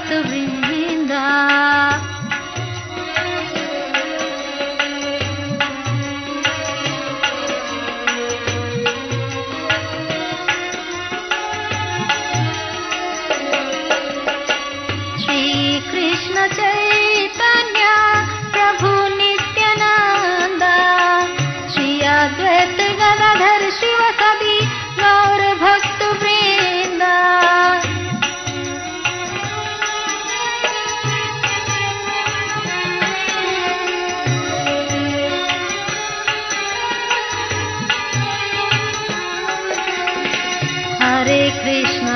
भक्त वृंदा। श्री कृष्ण चैतन्य प्रभु नित्यानंद, श्री अद्वैत गदाधर शिव सदी गौर भक्त वृंदा। हरे कृष्ण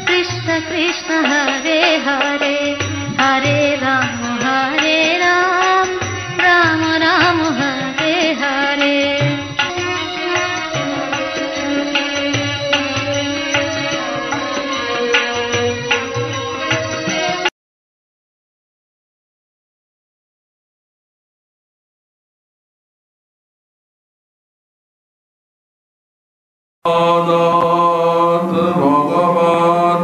कृष्ण कृष्ण हरे हरे, हरे राम राम राम हरे हरे। भगवत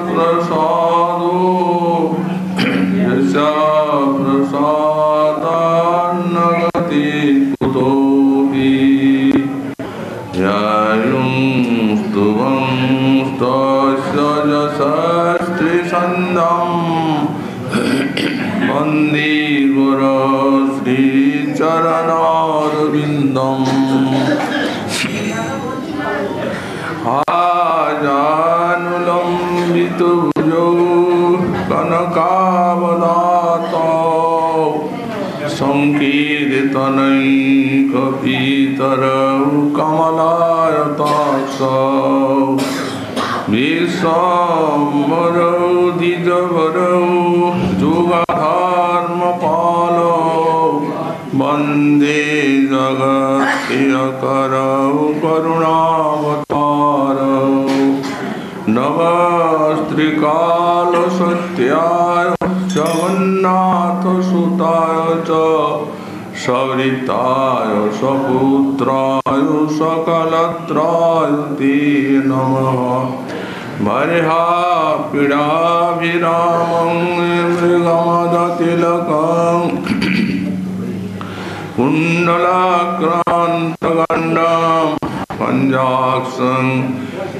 प्रसादो यस्य प्रसादान्नगति कुतोऽपि, ध्यायुं स्तुवं तस्य यशस्त्रिछन्दं, वन्दे गुरो श्रीचरणारविन्दम्। आजानुलम्बितो भुजौ कनकावदातो, संकीर्तनैकपितरौ कमलायताक्षौ, विश्वम्भरौ द्विजवरौ जुगधर्मपालौ, वन्दे जगत्प्रियकरौ करुणावतारौ। नमस्त्रिकालसत्याय जगन्नाथसुताय च, सवृताय सपुत्राय सकलत्राय ते नमः। बर्हापीडाभिरामं मृगमदतिलकं, कुण्डलाक्रान्तगण्डं पञ्चाक्षं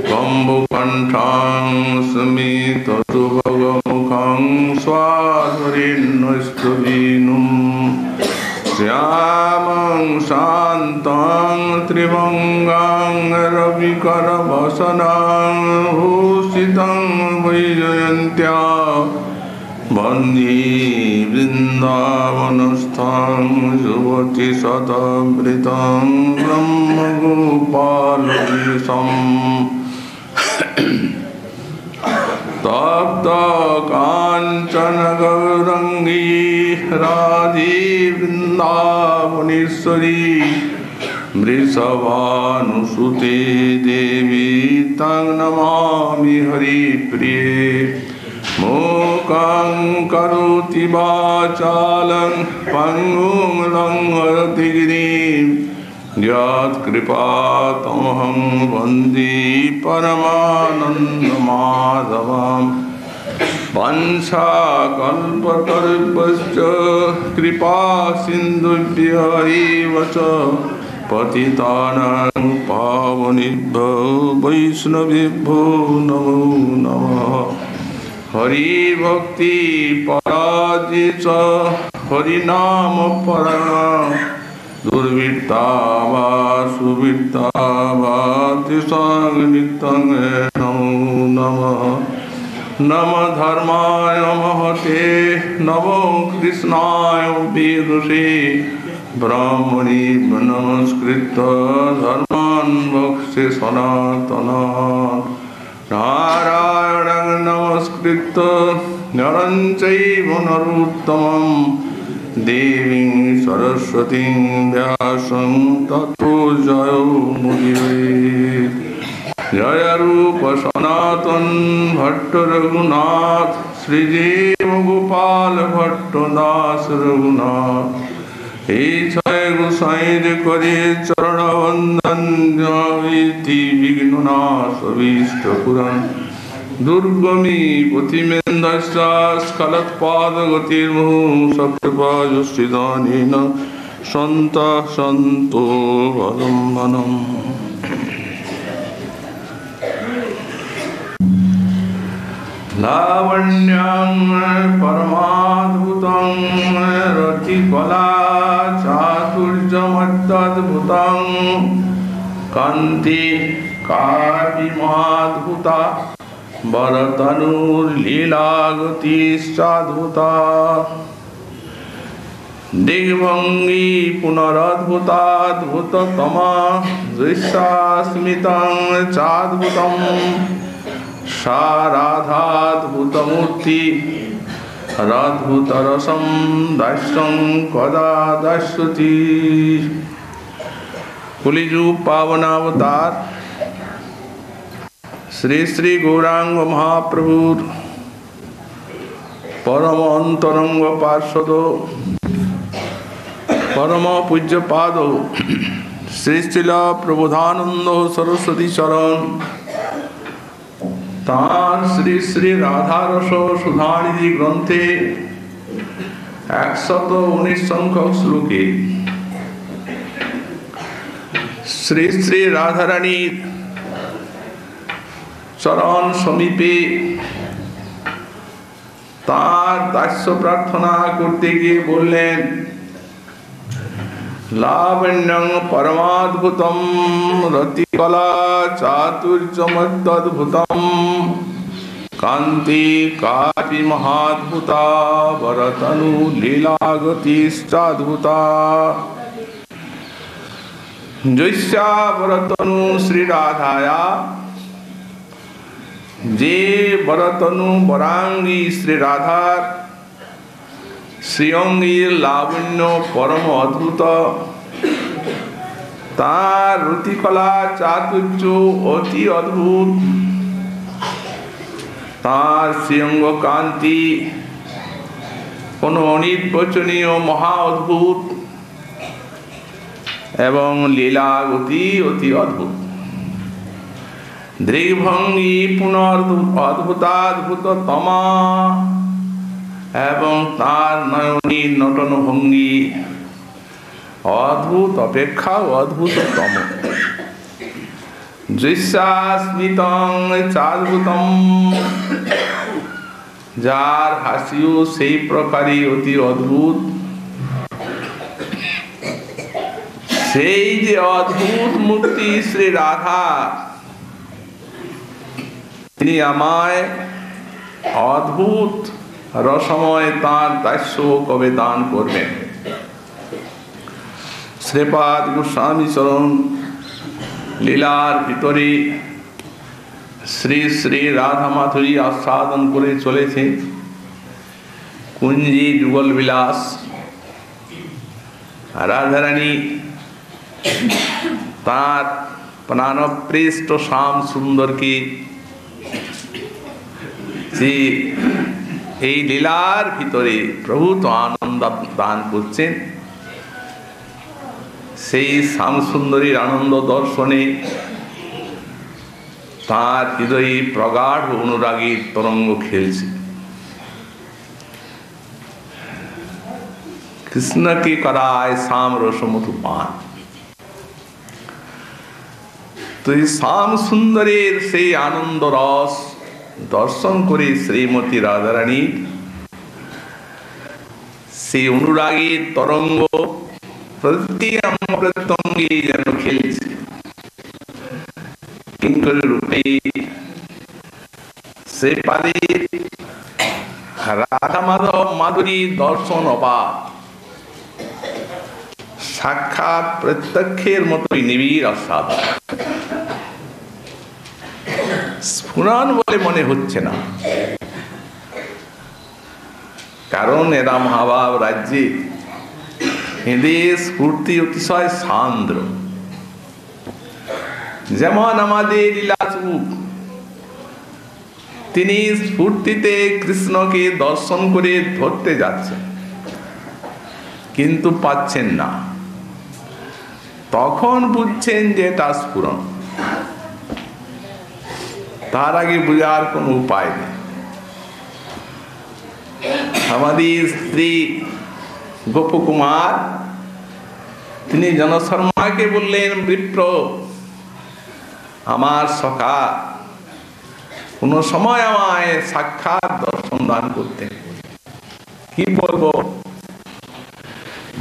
कम्बुकण्ठं स्मितसुभगमुखं स्वाधुरीन्नस्तुवीनुं, श्यामं शान्तं त्रिभङ्गं रविकरवसनं भूषितं वैजयन्त्या, वन्दे वृन्दावनस्थं युवतिशतवृतं ब्रह्मगोपालवेशम्। तप्त काञ्चन गौरङ्गी राधे वृन्दावनेश्वरी, वृषभानुसुते देवी तं नमामि हरिप्रिये। मूकं करोति वाचालं पङ्गुं लङ्घयति गिरिं, यत्कृपातमहं वन्दे परमानन्दमाधवम्। वंशाकल्पतरुभ्यश्च कृपा सिन्धुभ्य एव च, पतितानां पावनेभ्यो वैष्णवेभ्यो नमो नमः। हरिभक्ति पराजे च हरिनाम परायण, दुर्वृत्ता वा सुवृत्ता वा तेषां नित्यं नमो नमः। नमः धर्माय महते नमो कृष्णाय वेदसे, ब्राह्मणे नमस्कृत्य धर्मान् वक्ष्ये सनातनान्, नारायणं नमस्कृत्य नरं चैव नरोत्तमं, देवीं सरस्वतीं व्यासं ततो जयो मुदीरये। जय रूप सनातन भट्ट रघुनाथ, श्रीजीव गोपाल भट्ट दास रघुनाथ। ईश्वर गोसाई करे चरण वंदन, विघ्ननाश अभीष्ट पुरन दुर्गमी पथिमेन्द्रश्च स्खलत्पादगतिर्मुहुः सकृपायुष्टिदानेन सन्तः सन्तो वदम्बनम्। लावण्यं परमाद्भुतं रतिकला चातुर्यमत्यद्भुतं कान्ति कापि महाद्भुता वरतनुर्लीलागतिश्चाद्भुता दिग्भङ्गी पुनरद्भुताद्भुततमा दृश्यास्मितं चाद्भुतम् सा राधाद्भुतमूर्ति राद्भुतरसं दास्यं कदा दास्यति। कलियुग पावनावतार श्री श्री गौरांग महाप्रभु परम अंतरंग पार्षद परम पूज्य पाद श्री श्रील प्रबोधानंद सरस्वती चरण तार श्री श्री राधारस सुधानिधि ग्रंथे 119 संख्यक श्लोके श्री श्री राधारानी चरण समीपे तार दास्य प्रार्थना करते गিয়ে বললেন लावण्यं परमाद्भुतं रतिकला चातुर्यमत्यद्भुतं कान्ति कापि महाद्भुता वरतनु लीलागतिश्चाद्भुता जैसा वरतनु श्री राधाया जे वरतनु वरांगी श्री राधार श्रीअंगीर लावण्य परम अद्भुत तार रतिकला चातुर्य अति अद्भुत तार श्रीअंग कांति कोनो अनिर्वचनीय महा अद्भुत एवं लीला गति अति अद्भुत दृग्भंगी पुनर्द्भुताद्भुततमा एवं तार नयनी नटन भंगी अद्भुत अपेक्षा अद्भुततम दृश्यास्मितं चाद्भुतम जार हास्यो सेई प्रकारे अति अद्भुत सेई जे अद्भुत मूर्ति श्री राधा তিনি আমায় অদ্ভুত রসময় তাঁর দাস্য কবে দান করবেন। শ্রীপাদ গোস্বামী চরণ লীলার ভিতরে শ্রী শ্রী রাধা মাধুরী আস্বাদন করে চলেছে। কুঞ্জি যুগল বিলাস রাধারানী তাঁর প্রাণপ্রেষ্ট শ্যাম সুন্দরকে এই লীলার ভিতরে প্রভু তো আনন্দ দান করছেন। সেই শ্যাম সুন্দরীর আনন্দ দর্শনে তার হৃদয়ে প্রগাঢ় অনুরাগীর তরঙ্গ খেলছে। কৃষ্ণকে করায় শ্যাম রসমধু পান। তো এই শ্যাম সুন্দরের সেই আনন্দ রস দর্শন করে শ্রীমতী রাধারানী সেই অনুরাগের তরঙ্গ প্রতি প্রত্যঙ্গে যেন খেলছে। কিঙ্কর রূপে সে পারে রাধা মাধব মাধুরী দর্শন অবাক সাক্ষাৎ প্রত্যক্ষের মতোই নিবিড় আস্বাদন। স্ফুরণ বলে মনে হচ্ছে না, কারণ এরা মহাভাব রাজ্যে এদের স্ফূর্তি অতিশয় সান্দ্র। যেমন আমাদের লীলাস্বরূপ, তিনি স্ফূর্তিতে কৃষ্ণকে দর্শন করে ধরতে যাচ্ছেন, কিন্তু পাচ্ছেন না। তখন বুঝছেন যে এটা স্ফুরণ। তার আগে বোঝার কোনো উপায় নেই। আমাদের স্ত্রী গোপকুমার তিনি জনশর্মাকে বললেন, বিপ্র আমার সখা কোন সময় আমায় সাক্ষাৎ দর্শন দান করতেন, কি বলবো,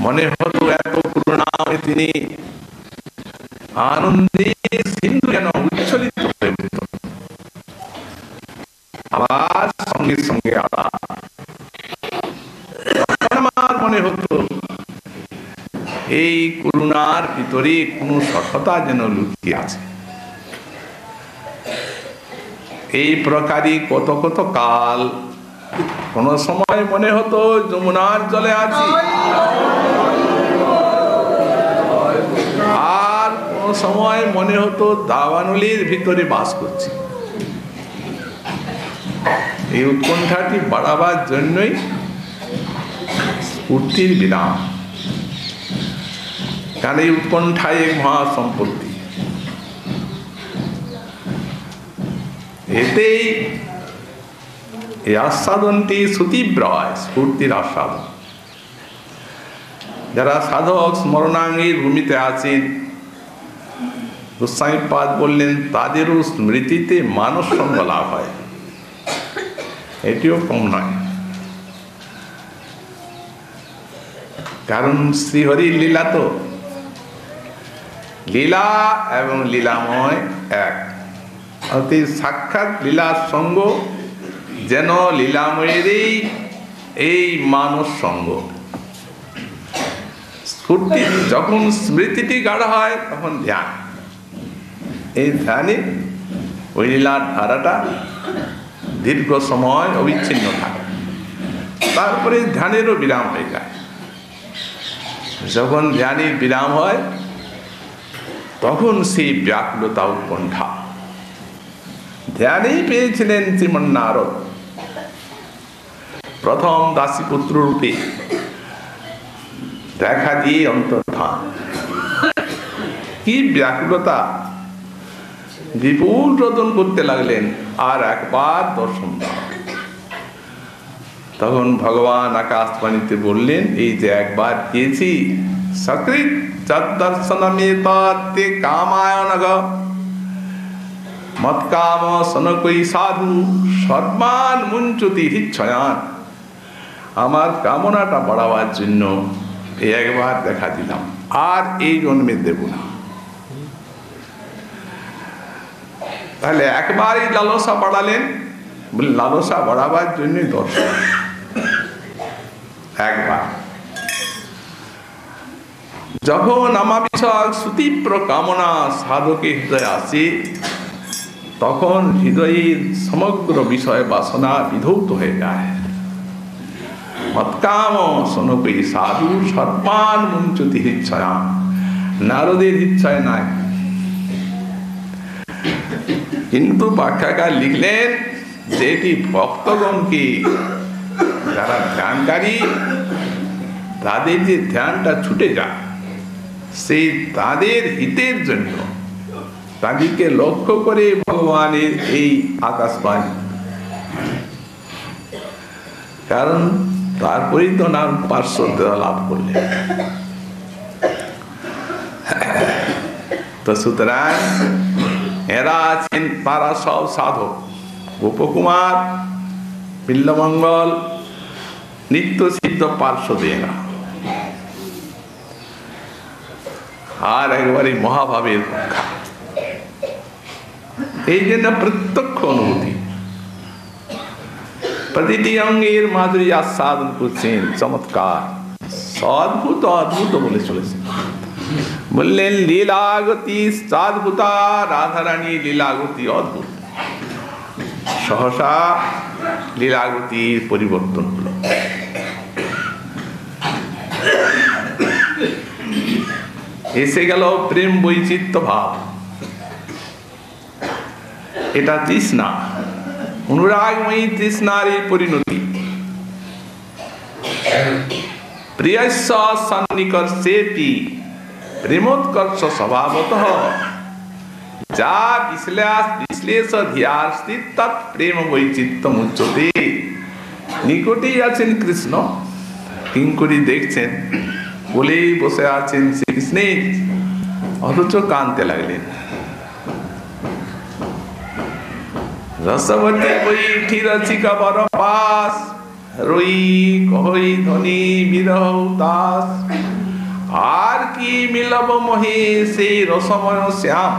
মনে হতো এত করুণাময় তিনি, আনন্দে সিন্ধু যেন উচ্ছ্বলিত হয়ে উঠত। আবার সঙ্গে সঙ্গে আমার মনে হতো এই করুণার ভিতরে কোনো সততা যেন লুকিয়ে আছে। এই প্রকারই কত কত কাল, কোন সময় মনে হতো যমুনার জলে আছি, আর কোন সময় মনে হতো দাবানলের ভিতরে বাস করছি। এই উৎকণ্ঠাটি বাড়াবার জন্যই স্ফূর্তির বিরাম, কারণ এই উৎকণ্ঠায় এক মহাসম্পত্তি। এতেই এই আস্বাদনটি সুতীব্র হয়, স্ফূর্তির আস্বাদন। যারা সাধক স্মরণাঙ্গীর ভূমিতে আছেন, গোস্বামীপাদ বললেন তাদেরও স্মৃতিতে মানস সঙ্গ লাভ হয়, এটিও কম নয়। কারণ শ্রীহরির লীলা তো, লীলা এবং লীলাময় এক, অর্থাৎ সাক্ষাৎ লীলার সঙ্গ যেন লীলাময়েরই এই মানস সঙ্গ। স্ফূর্তি যখন স্মৃতিটি গাঢ় হয় তখন ধ্যান, এই ধ্যানে ওই লীলার ধারাটা দীর্ঘ সময় অবিচ্ছিন্ন থাকে, তারপরে ধ্যানেরও বিরাম হয়ে যায়। যখন ধ্যানের বিরাম হয় তখন সেই ব্যাকুলতা উৎকণ্ঠা ধ্যানেই পেয়েছিলেন শ্রীমন নারদ। প্রথম দাসীপুত্র রূপে দেখা দিয়ে অন্তর্ধান, কি ব্যাকুলতা, বিপুল রোদন করতে লাগলেন, আর একবার দর্শন দাও। তখন ভগবান আকাশবাণীতে বললেন, এই যে একবার দিয়েছি, সকৃত দর্শনমেতে কামায়নগ মৎকাম সনকই সাধু সর্বান মুঞ্চতি হিচ্ছয়ান। আমার কামনাটা বাড়াবার জন্য এই একবার দেখা দিলাম, আর এই জন্মে দেব না। তাহলে একবারই লালসা বাড়ালেন, লালসা বাড়াবার জন্য দর্শন একবার। যখন আমার বিষয় সুতীব্র কামনা সাধকের হৃদয়ে আসে, তখন হৃদয়ের সমগ্র বিষয় বাসনা বিধৌত হয়ে যায়। মৎকাম সনপি সাধু সর্বান মুঞ্চতি হিচ্ছয়া, নারদের ইচ্ছায় নাই। কিন্তু ব্যাখ্যাকার লিখলেন যে এটি ভক্তগণকে, যারা ধ্যানকারী তাদের যে ধ্যানটা ছুটে যায়, সেই তাদের হিতের জন্য তাদেরকে লক্ষ্য করে ভগবানের এই আকাশবাণী। কারণ তারপরেই তো নাম পার্শ্বতা লাভ করলেন। তো সুতরাং এরা আছেন, তারা সব সাধক, গোপকুমার, বিল্লমঙ্গল, নিত্য সিদ্ধ পার্শ্বদ এরা, আর একবারে মহাভাবের রক্ষা। এই জন্য প্রত্যক্ষ অনুভূতি, প্রতিটি অঙ্গের মাধুরী আস্বাদন করছেন, চমৎকার, অদ্ভুত অদ্ভুত বলে চলেছেন। বললেন লীলাগতি অদ্ভুতা, রাধারানী লীলাগতি অদ্ভুত। সহসা লীলাগতির পরিবর্তন হল। এসে গেল প্রেম বৈচিত্র্য ভাব। এটা তৃষ্ণা, অনুরাগময়ী তৃষ্ণার এই পরিণতি। প্রিয়স্য সন্নিকর্ষেপি প্রেমোৎকর্ষ স্বভাবতঃ যা বিশ্লেষ ধিয়াস্তি তৎ প্রেম বৈচিত্র্যম উচ্যতে। নিকটেই আছেন কৃষ্ণ, কিঙ্করী দেখছেন বলেই বসে আছেন শ্রীকৃষ্ণের, অথচ কাঁদতে লাগলেন। রসবতী বৈঠি রচিকা বর পাস, রই কহই ধ্বনি বিরহ দাস। আর কি মিলব মহে সেই রসময় শ্যাম,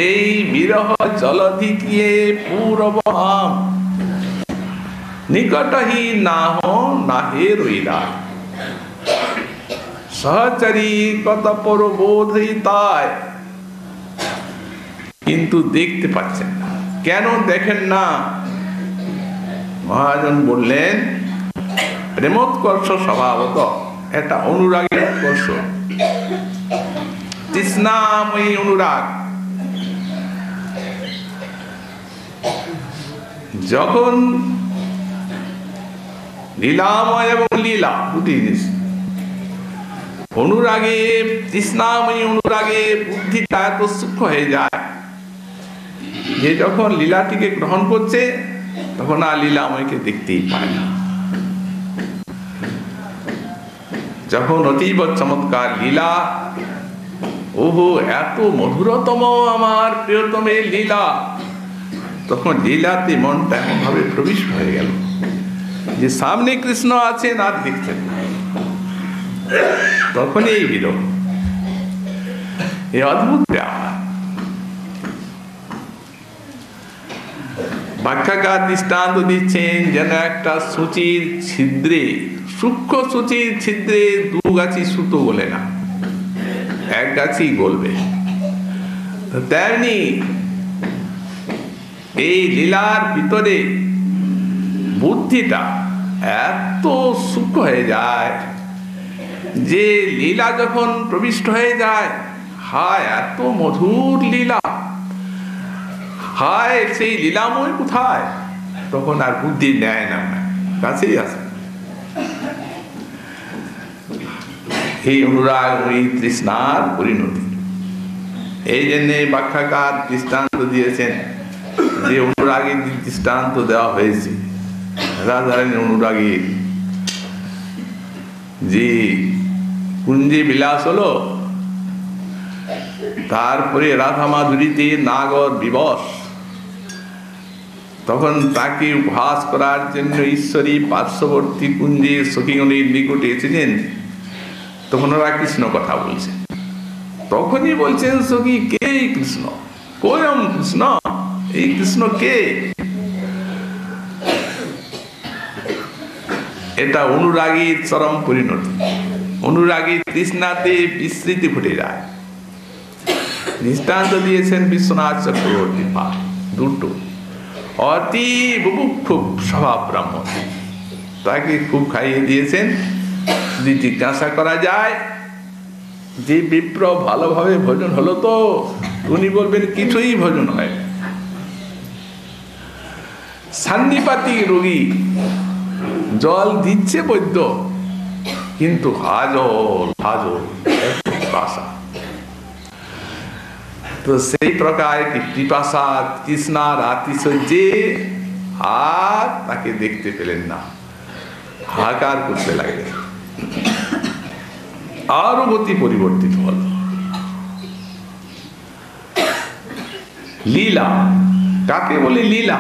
এই বিরহ জলধি কিয়ে পূরব আম। নিকট হি নাহ নাহে রইলা, সহচরী কত পর বোধ তাই। কিন্তু দেখতে পাচ্ছেন না। কেন দেখেন না? মহাজন বললেন, প্রেমোৎকর্ষ স্বভাবত, এটা অনুরাগের উৎকর্ষ, তৃষ্ণাময়ী অনুরাগ। যখন লীলাময় এবং লীলা দুটি জিনিস, অনুরাগে, তৃষ্ণাময়ী অনুরাগে বুদ্ধিটা এত সূক্ষ্ম হয়ে যায় যে যখন লীলাটিকে গ্রহণ করছে তখন আর লীলাময়কে দেখতেই পায় না। যখন অতীব চমৎকার লীলা, ওহো এত মধুরতম আমার প্রিয়তমের লীলা, তখন লীলাতে মনটা এমন ভাবে প্রবিষ্ট হয়ে গেল যে সামনে কৃষ্ণ আছেন আর দেখছেন না। তখন এই বিরহ, এই অদ্ভুত ব্যাপার। ব্যাখ্যাকার দৃষ্টান্ত দিচ্ছেন যেন একটা সূচির ছিদ্রে, সূক্ষ্ম সূচির ছিদ্রে দু গাছি সুতো গলে না, এক গাছি গলবে। তেমনি এই লীলার ভিতরে বুদ্ধিটা এত সূক্ষ্ম হয়ে যায় যে লীলা যখন প্রবিষ্ট হয়ে যায়, হায় এত মধুর লীলা, হায় সেই লীলাময় কোথায়, তখন আর বুদ্ধি নেয় না, কাছেই আসে। এই অনুরাগ, এই তৃষ্ণার পরিণতি। এই জন্যে ব্যাখ্যাকার দৃষ্টান্ত দিয়েছেন, যে অনুরাগের দৃষ্টান্ত দেওয়া হয়েছে, রাধারানী অনুরাগী যে কুঞ্জে বিলাস হলো, তারপরে রাধা মাধুরীতে নাগর বিবশ, তখন তাকে উপহাস করার জন্য ঈশ্বরী পার্শ্ববর্তী কুঞ্জে সখীগণের নিকটে এসেছেন। তখন ওরা কৃষ্ণ কথা বলছেন, তখনই বলছেন সখী, কে কৃষ্ণ, কোয়ম কৃষ্ণ, এই কৃষ্ণ কে? এটা অনুরাগীর চরম পরিণতি। অনুরাগী তৃষ্ণাতে বিস্মৃতি ফুটে যায়। দৃষ্টান্ত দিয়েছেন বিশ্বনাথ চক্রবর্তী পাল দুটো। অতি বুভুক্ষুভ স্বভাব ব্রাহ্মণ, তাকে খুব খাইয়ে দিয়েছেন। যদি জিজ্ঞাসা করা যায় যে বিপ্র ভালোভাবে ভোজন হলো তো, উনি বলবেন কিছুই ভোজন হয়। সান্নিপাতিক রোগী, জল দিচ্ছে বৈদ্য, কিন্তু হাজল হাজল পিপাসা। তো সেই প্রকার পিপাসা তৃষ্ণার আতিশয্যে আর তাকে দেখতে পেলেন না, হাহাকার করতে লাগলেন। আরো গতি পরিবর্তিত হল। লীলা কাকে বলে? লীলা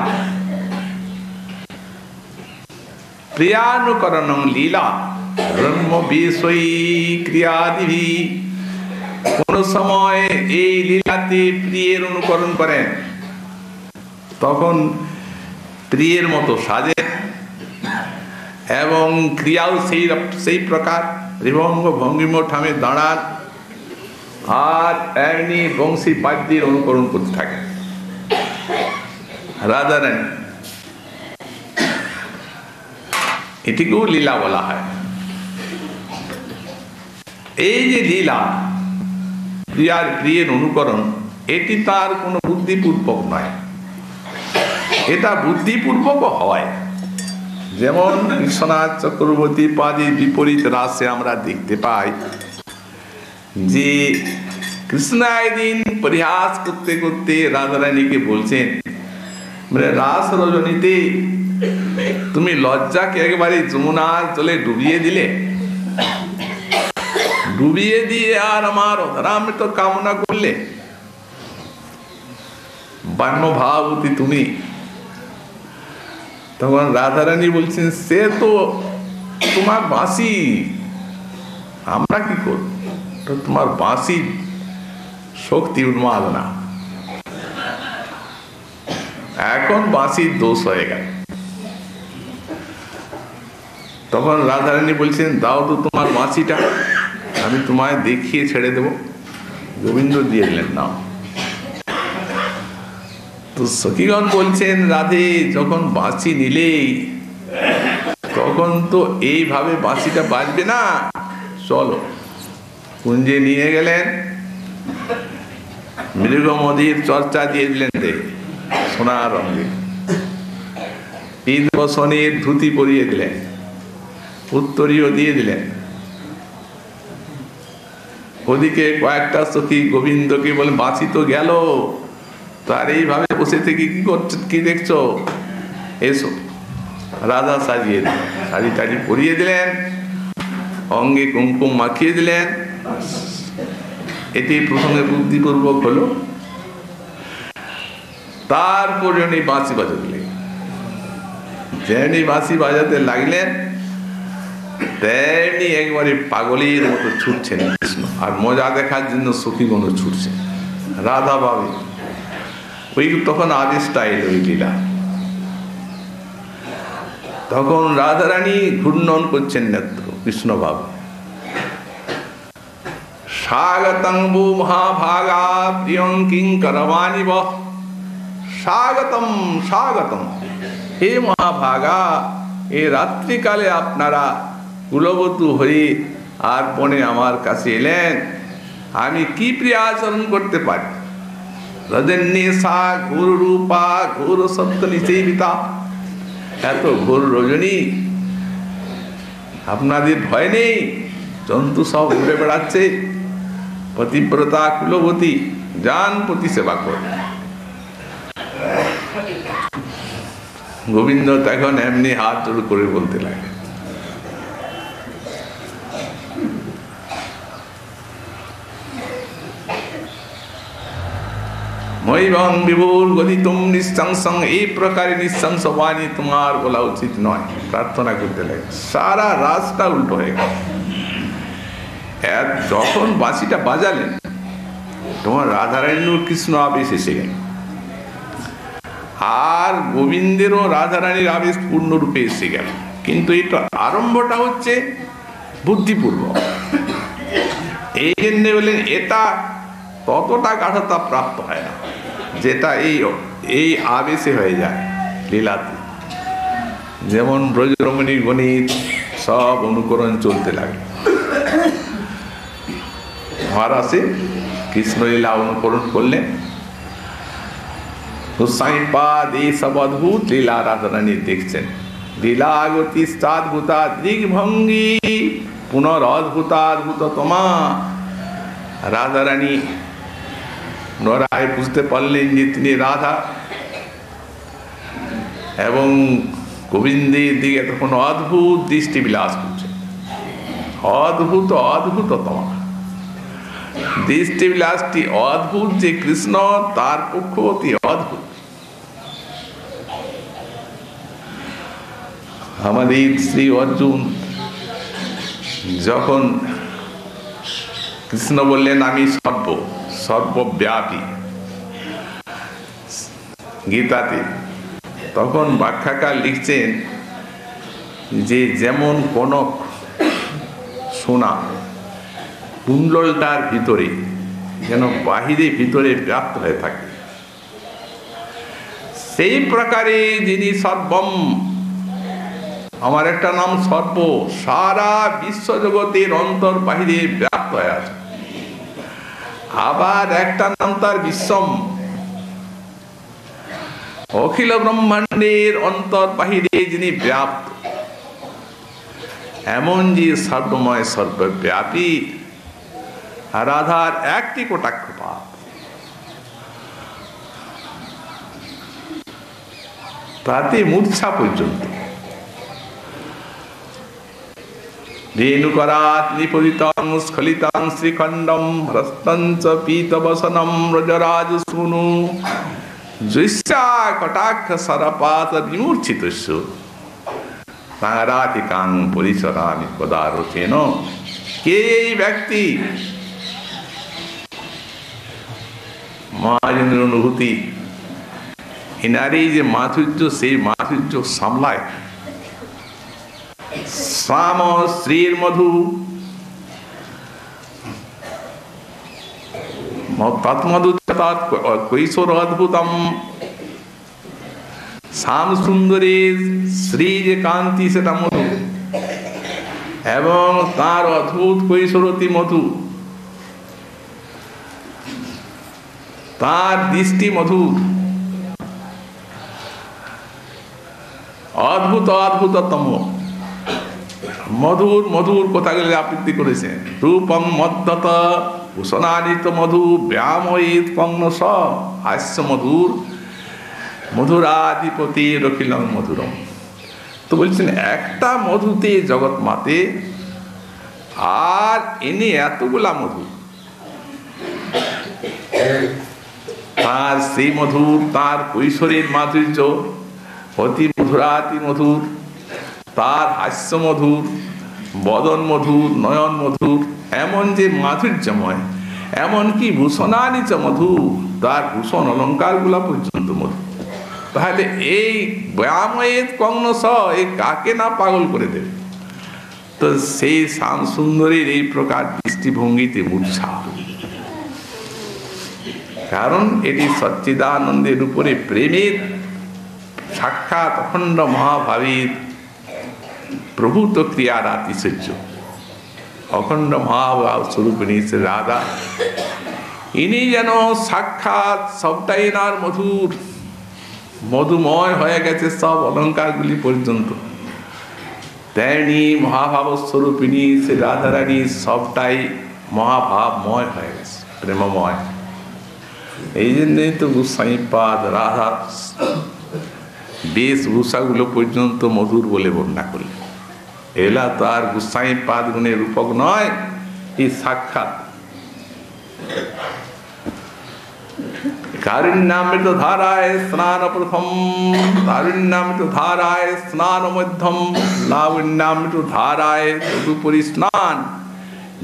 প্রিয়ানুকরণং লীলা ব্রহ্ম বিষয়ী ক্রিয়াদিভি। কোন সময় এই লীলাতে প্রিয়ের অনুকরণ করেন, তখন প্রিয়ের মতো সাজেন এবং ক্রিয়াও সেই প্রকার ত্রিভঙ্গ ভঙ্গিম ঠামে দাঁড়ান আর এমনি বংশী বাদ্যের অনুকরণ করতে থাকেন। রাধারানী, এটিকেও লীলা বলা হয়। এই যে লীলা, প্রিয়ার প্রিয়ের অনুকরণ, এটি তার কোনো বুদ্ধিপূর্বক নয়, এটা বুদ্ধিপূর্বক হয়। যেমন বিশ্বনাথ চক্রবর্তী পাদের বিপরীত রাসে আমরা দেখতে পাই যে কৃষ্ণ একদিন পরিহাস করতে করতে রাধারানীকে বলছেন, মানে রাস রজনীতে তুমি লজ্জাকে একেবারে যমুনার জলে ডুবিয়ে দিলে, ডুবিয়ে দিয়ে আর আমার অধরামৃত কামনা করলে। বাণ্য ভাবতী তুমি। তখন রাধারানী বলছেন, সে তো তোমার বাঁশি, আমরা কি করব? তোমার বাঁশি শক্তি উন্মাদনা, এখন বাঁশির দোষ হয়ে গেল। তখন রাধারানী বলছেন, দাও তো তোমার বাঁশিটা, আমি তোমায় দেখিয়ে ছেড়ে দেব। গোবিন্দ দিয়ে দিলেন, নাও। তো সখীগণ বলছেন, রাধে যখন বাঁশি নিলেই তখন তো এইভাবে বাঁশিটা বাজবে না, চলো। কুঞ্জে নিয়ে গেলেন, মৃগমদির চর্চা দিয়ে দিলেন রে সোনার রঙে, ঈদ বসনের ধুতি পরিয়ে দিলেন, উত্তরীয় দিয়ে দিলেন। ওদিকে কয়েকটা সখী গোবিন্দকে বলে, বাঁশি তো গেল, তার এইভাবে বসে থেকে কি করছো, কি দেখছো, এসো। রাধা সাজিয়ে দিলেন, শাড়ি টাড়ি পরিয়ে দিলেন, অঙ্গে কুমকুম মাখিয়ে দিলেন। এটি প্রসঙ্গে বুদ্ধিপূর্বক হলো। তারপর উনি বাঁশি বাজালেন, যেমনি বাঁশি বাজাতে লাগলেন তেমনি একবারে পাগলের মতো ছুটছেন কৃষ্ণ, আর মজা দেখার জন্য সখীগণ ছুটছেন। রাধা ভাবে ওই তখন আদেশটা এলো ওই লীলা। তখন রাধারানী ঘূর্ণন করছেন নেত্র, কৃষ্ণ ভাব। স্বাগতং ভূ মহাভাগা প্রিয়ং কিং করবাণি বহ। স্বাগতম স্বাগতম, হে মহাভাগা, এই রাত্রিকালে আপনারা কুলবধূ হয়ে আর বনে আমার কাছে এলেন, আমি কি প্রিয় আচরণ করতে পারি? রজন্যেশা ঘোর রূপা ঘোর সত্য নিষেবিতা, এত ঘোর রজনী, আপনাদের ভয় নেই? জন্তু সব উড়ে বেড়াচ্ছে, পতিব্রতা কুলবতী, যান পতি সেবা কর। গোবিন্দ তখন এমনি হাত জোড় করে বলতে লাগে, মহিবং বিভুর গদিতুম নিঃশংসং, এই প্রকারে নিঃশংস বাণী তোমার বলা উচিত নয়। প্রার্থনা করতে লাগে, সারা রাস্তা উল্টো হয়ে গেল। যখন বাঁশিটা বাজালেন তোমার রাধারানীর কৃষ্ণ আবেশ এসে গেল, আর গোবিন্দেরও রাধারানীর আবেশ পূর্ণরূপে এসে গেল। কিন্তু এটা আরম্ভটা হচ্ছে বুদ্ধিপূর্বক। এই জন্য বললেন এটা ততটা গাঢ়তা প্রাপ্ত হয় না যেটা এই আবেশে হয়ে যায় লীলাতে। যেমন ব্রজরমণী গণিত সব অনুকরণ চলতে লাগে, মহারাজে কৃষ্ণলীলা অনুকরণ করলেন। গোস্বামীপাদ এই সব অদ্ভুত লীলা রাধারানী দেখছেন। লীলাগতি অদ্ভুতা দিগ্ভঙ্গি পুনর অদ্ভুতাদ্ভুত তোমা। রাধারানী নরায় বুঝতে পারলেন যে তিনি রাধা, এবং গোবিন্দের দিকে তখন অদ্ভুত দৃষ্টি বিলাস করছেন। অদ্ভুত অদ্ভুততম দৃষ্টি বিলাসটি অদ্ভুত, যে কৃষ্ণ তার পক্ষ অতি অদ্ভুত। আমাদের শ্রী অর্জুন যখন কৃষ্ণ বললেন আমি সর্বব্যাপী গীতাতে, তখন ব্যাখ্যাকার লিখছেন যে যেমন কনক সোনা কুণ্ডলটার ভিতরে যেন বাহিরে ভিতরে ব্যাপ্ত হয়ে থাকে, সেই প্রকারে যিনি সর্বম, আমার একটা নাম সর্ব, সারা বিশ্বজগতের অন্তর বাহিরে ব্যাপ্ত হয়ে আছে। আবার একটা নাম তার বিশ্বম, অখিল ব্রহ্মাণ্ডের অন্তর বাহিরে যিনি ব্যাপ্ত। এমন যে সর্বময় সর্বব্যাপী আর রাধার একটি কটাক্ষপাত তাতে মূর্ছা পর্যন্ত। রেণুকরাত নিপতিতং স্খলিতং শ্রীখণ্ডম রস্তঞ্চ পীতবসনম রজরাজ শুনু জৈস্যা কটাক্ষ সরপাত বিমূর্ছিতস্য তারাতিকাং পরিসরামি কদারোচেন। কে এই ব্যক্তি মহাজনের অনুভূতি এনারই যে মাধুর্য, সেই মাধুর্য সামলায়। শ্যাম শ্রীর মধু তৎমধু কৈশোর অদ্ভুতম। শ্যাম সুন্দরীর শ্রী যে কান্তি সেটা মধু, এবং তার অদ্ভুত কৈশোরতী মধু, তার দৃষ্টি মধুর, অদ্ভুত অদ্ভুততম মধুর মধুর কথাগুলি আবৃত্তি করেছেন। রূপম মদ্যত ভূষণানিত মধু ব্যাময়িত পঙ্গস হাস্য মধুর মধুরাধিপতি রখিলং মধুরম। তো বলছেন একটা মধুতে জগৎ মাতে, আর এনে এতগুলা মধু, তার সেই মধুর, তার কৈশোরের মাধুর্য অতি মধুরাতি মধুর, তার হাস্য মধুর, বদন মধুর, নয়ন মধুর, এমন যে মাধুর্যময়, এমনকি ভূষণানিচ মধু, তার ভূষণ অলঙ্কার গুলা পর্যন্ত মধু। তাহলে এই ব্যাময়েত কংনস, এই কাকে না পাগল করে দেবে? তো সেই শ্যাম সুন্দরীর এই প্রকার দৃষ্টিভঙ্গিতে মূর্ছা, কারণ এটি সচ্চিদানন্দের উপরে প্রেমের সাক্ষাৎ অখণ্ড মহাভাবীর প্রভূত ক্রিয়ার আতিশয্য। অখণ্ড মহাভাব স্বরূপিণী শ্রী রাধা, ইনি যেন সাক্ষাৎ সবটাই এনার মধুর, মধুময় হয়ে গেছে সব অলঙ্কারগুলি পর্যন্ত। তেমনি মহাভাব স্বরূপিণী শ্রী রাধারানী সবটাই মহাভাবময় হয়ে গেছে, প্রেমময়। এই জন্যই তো গোস্বামীপাদ রাধার বেশভূষাগুলো পর্যন্ত মধুর বলে বর্ণনা করলেন। এলা তো আর গোস্বামীপাদ গুণের রূপক নয়, এই সাক্ষাৎ কারুণ্যামৃত ধারায় স্নান প্রথম, তারুণ্যামৃত ধারায় স্নান মধ্যম, লাবণ্যামৃত ধারায় তদুপরি স্নান,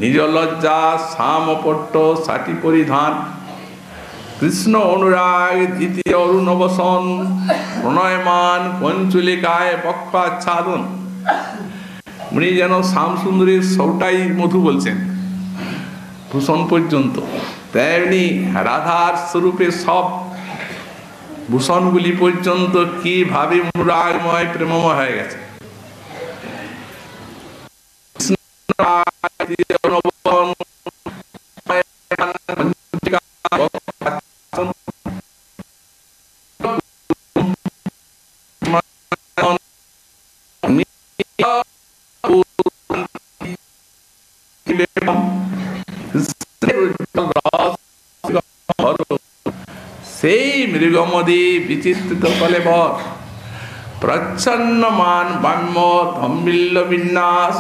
নিজ লজ্জা শ্যামপট্ট সাটি পরিধান, কৃষ্ণ অনুরাগ দ্বিতীয় অরুণবসন, প্রণয়মান পঞ্চলিকায় বক্ষাচ্ছাদন। উনি যেন শ্যাম সুন্দরীর সবটাই মধু বলছেন ভূষণ পর্যন্ত, তেমনি রাধার স্বরূপে সব ভূষণগুলি পর্যন্ত কিভাবে অনুরাগময় প্রেমময় হয়ে গেছে। সেই মৃগমদী বিচিত্রিত কলেবর প্রচ্ছন্ন মান বাম্য ধম্বিল্ল বিন্যাস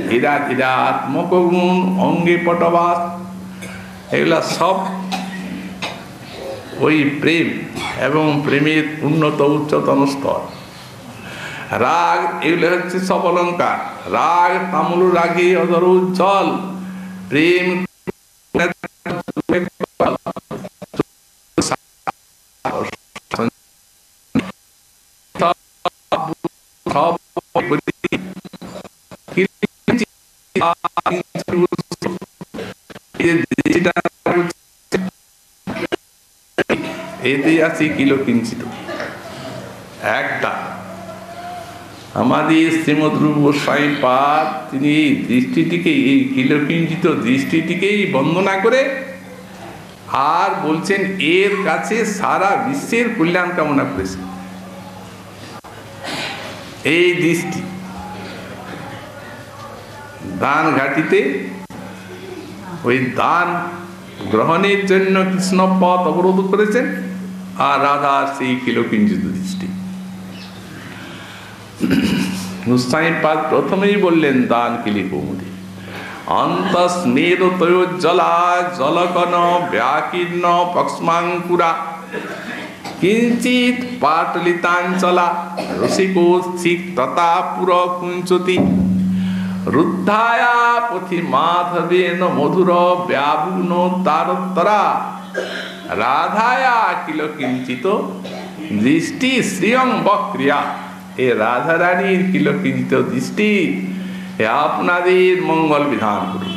ধীরা ধীরাত্মক গুণ অঙ্গে পটবাস, এগুলা সব ওই প্রেম এবং প্রেমের উন্নত উচ্চতন স্তর। রাগ এগুলো হচ্ছে সব অলঙ্কার। রাগ তামুল রাগে অদর উজ্জ্বল, প্রেম এতে আছে কিলো কিঞ্চিত একটা। আমাদের শ্রীমদ রূপ গোস্বামীপাদ তিনি এই দৃষ্টিটিকে, এই কিলো কিঞ্চিত দৃষ্টিটিকেই বন্দনা করে আর বলছেন এর কাছে সারা বিশ্বের কল্যাণ কামনা করেছেন। এই দৃষ্টি দান ঘাটিতে ওই দান গ্রহণের জন্য কৃষ্ণ পথ অবরোধ করেছেন, আর রাধার সেই কিলকিঞ্চিত দৃষ্টি। গোস্বামীপাদ প্রথমেই বললেন দান কিলি কৌমুদী অন্তস্মের তয়োজ্জ্বলা জলকন ব্যাকীর্ণ পক্ষ্মাঙ্কুরা কিঞ্চিত পাটলিতাঞ্চলা রসিকো সিক্ততা পুর কুঞ্চতি রুদ্ধায়া পথি মাধবেন মধুর ব্যাবুন তারোত্তরা রাধায়া কিল কিঞ্চিত দৃষ্টি শ্রিয়ং বক্রিয়া। এ রাধা রানীর কিল কিঞ্চিত দৃষ্টি আপনাদের মঙ্গল বিধান করুন।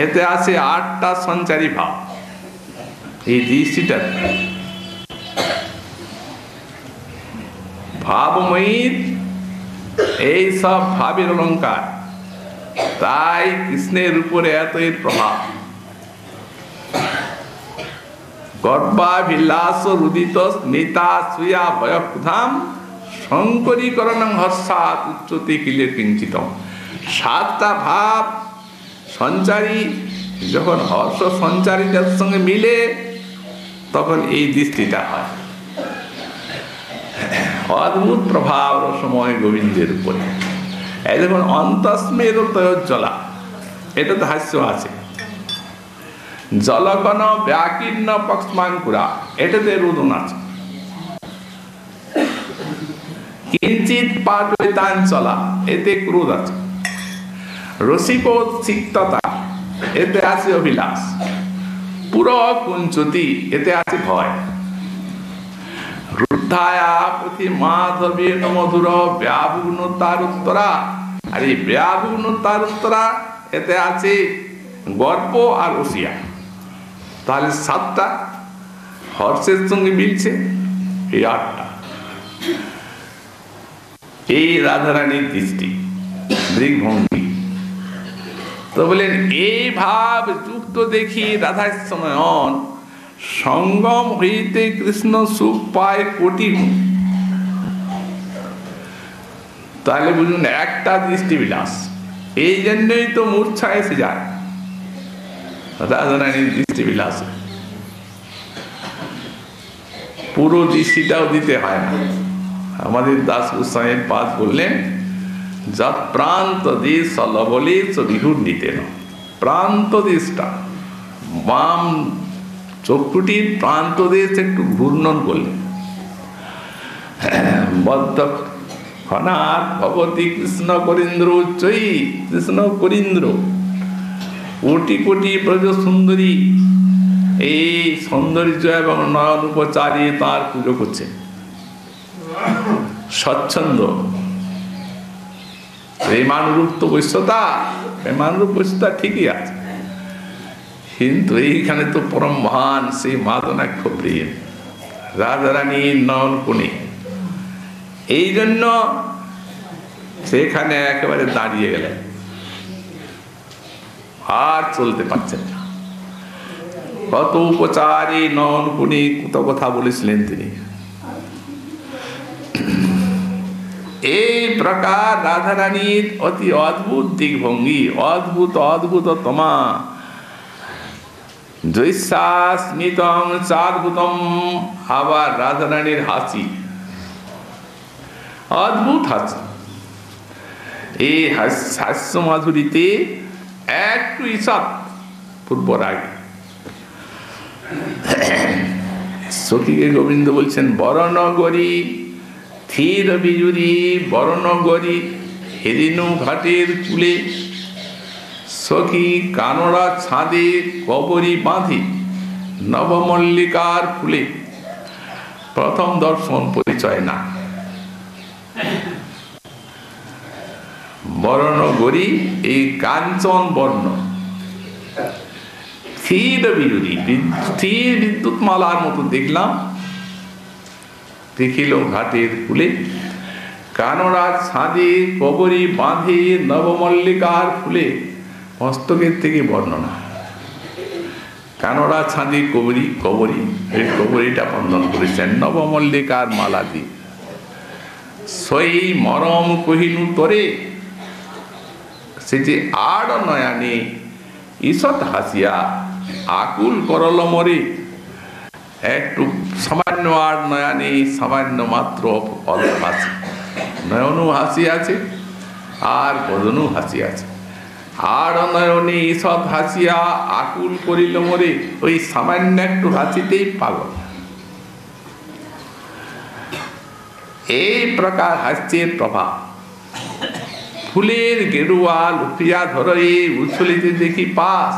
এতে আছে 8টা সঞ্চারী ভাব। এই দৃষ্টিটা ভাবময়ীর এই সব ভাবের অলঙ্কার, তাই কৃষ্ণের উপরে এত এর প্রভাব। গর্বাভিলাষ রুদিত স্মিতা সুয়া ভয়ক্ষুধাম শঙ্করীকরণ হর্ষাৎ উচ্চতে কিলে কিঞ্চিত। 7টা ভাব সঞ্চারী যখন হর্ষ সঞ্চারীটার সঙ্গে মিলে তখন এই দৃষ্টিটা হয়। অদ্ভুত প্রভাব রসময় গোবিন্দের উপরে। এই দেখুন অন্তস্মের তয়োজ্জ্বলা, এটা তো হাস্য আছে। জলকন ব্যাকীর্ণ পক্ষ্মাঙ্কুরা, এটাতে রোদন আছে। কিঞ্চিত পাটলিতাঞ্চলা, এতে ক্রোধ আছে। রসিকো সিক্ততা, এতে আছে অভিলাষ। পুর কুঞ্চতি, এতে আছে ভয়। রুদ্ধায়া পথি মাধবেন মধুর ব্যাবুন তারোত্তরা, আর এই ব্যাবুন তারোত্তরা এতে আছে গর্ব আর রসিয়া। তাহলে 7টা হর্ষের সঙ্গে মিলছে, এই 8টা। এই রাধারানীর দৃষ্টি দৃগ্ভঙ্গি। তো বলেন এই ভাব যুক্ত দেখি রাধার সময়ন সঙ্গম হইতে কৃষ্ণ সুখ পায় কোটি গুণ। তাহলে বুঝুন একটা দৃষ্টি বিলাস, এই জন্যই তো মূর্ছা এসে যায় রাধারানীর দৃষ্টি বিলাস। পুরো দৃষ্টিটাও দিতে হয় না। আমাদের দাস গোস্বামীর পাদ বললেন যা প্রান্ত দেশ লবলে বিহুর নিতে না। প্রান্ত দেশটা বাম চক্ষুটির প্রান্ত দেশ একটু ঘূর্ণন করলেন। বদ্ধ খনার ভগবতী কৃষ্ণ করিন্দ্র উচ্চই, কৃষ্ণ করিন্দ্র কোটি কোটি ব্রজ সুন্দরী এই সৌন্দর্য এবং নয়ন উপচারে তার পুজো করছে। স্বচ্ছন্দ প্রেমানুরূপ তো বৈশ্যতা, প্রেমানুরূপ বৈশ্যতা ঠিকই আছে, কিন্তু এইখানে তো পরম মহান সেই মাদনাক্ষ প্রেম রাধারানীর নয়ন কোণে। এই জন্য সেখানে একেবারে দাঁড়িয়ে গেলেন, আর চলতে পারছেন না। কত উপচারী নয়ন কোণে কত কথা বলেছিলেন তিনি। এই প্রকার রাধারানীর অতি অদ্ভুত দিগ্ভঙ্গি, অদ্ভুত অদ্ভুততমা জৈস্মিতম চাদ্ভুতম। আবার রাধারানীর হাসি অদ্ভুত হাসি। এই হাস্য মাধুরীতে একটু ঈষৎ পূর্ব রাগে সখীকে গোবিন্দ বলছেন বরণগরী থির বিজুরি বরণগরী হেরিনু ঘাটের কুলে সখী কানড়া ছাদে কবরী বাঁধি নবমল্লিকার ফুলে। প্রথম দর্শন পরিচয় না। বরণগরী এই কাঞ্চন বর্ণ, স্থির বিজুরি স্থির বিদ্যুৎ মালার মতো দেখলাম, দেখিল ঘাটের কুলে কানড়ার ছাদে কবরী বাঁধে নবমল্লিকার ফুলে। মস্তকের থেকে বর্ণনা, কানড়া ছাদে কবরী, কবরী এই কবরীটা বন্ধন করেছেন নবমল্লিকার মালা দিয়ে। সেই মরম কহিনু তরে, সেটি আড় নয়ানে ঈষৎ হাসিয়া আকুল করল মরে। একটু সামান্য আড় নয়ানে সামান্য মাত্র অল্প হাসি, নয়নও হাসি আছে আর বদনও হাসি আছে। আড় নয়নে ঈষৎ হাসিয়া আকুল করিল মরে, ওই সামান্য একটু হাসিতেই পাগল। এই প্রকার হাস্যের প্রভাব ফুলের গেরুয়া লুকিয়া ধরে উচ্ছলিতে দেখি পাশ,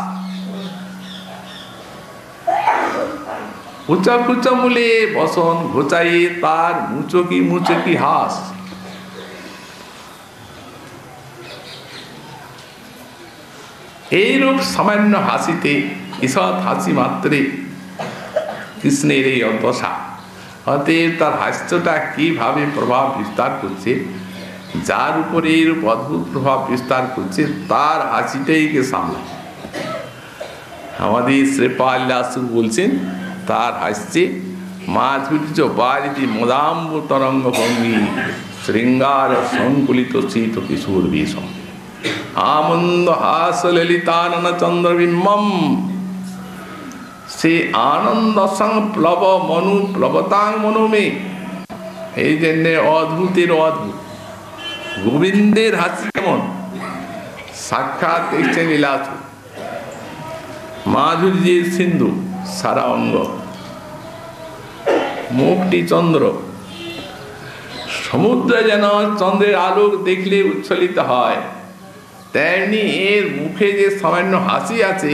উঁচা কুচা মূলে বসন ঘোচাইয়ে তার মুচকি মুচকি হাস। এইরূপ সামান্য হাসিতে ঈষৎ হাসি মাত্রে কৃষ্ণের এই অদশা। অতএব তার হাস্যটা কিভাবে প্রভাব বিস্তার করছে, যার উপরে এইরূপ অদ্ভুত প্রভাব বিস্তার করছে তার হাসিটাইকে সামলায়। আমাদের শ্রীপাল দাসু বলছেন তার হাসছে মাধুর্য বারিতি মদাম্ব তরঙ্গ ভঙ্গি শৃঙ্গার সংকুলিত শীত কিশোর বিষম আমন্দ হাস ললিতানন চন্দ্রবিম্বম। সে আনন্দ সংপ্লব মনু প্লবতাং মনুমে। এই জন্যে অদ্ভুতের অদ্ভুত গোবিন্দের হাসি কেমন, সাক্ষাৎ দেখছেন লীলাচু মাধুর্যের সিন্ধু সারা অঙ্গ, মুখটি চন্দ্র, সমুদ্র যেন চন্দ্রের আলোক দেখলে উচ্ছ্বলিত হয়, তেমনি এর মুখে যে সামান্য হাসি আছে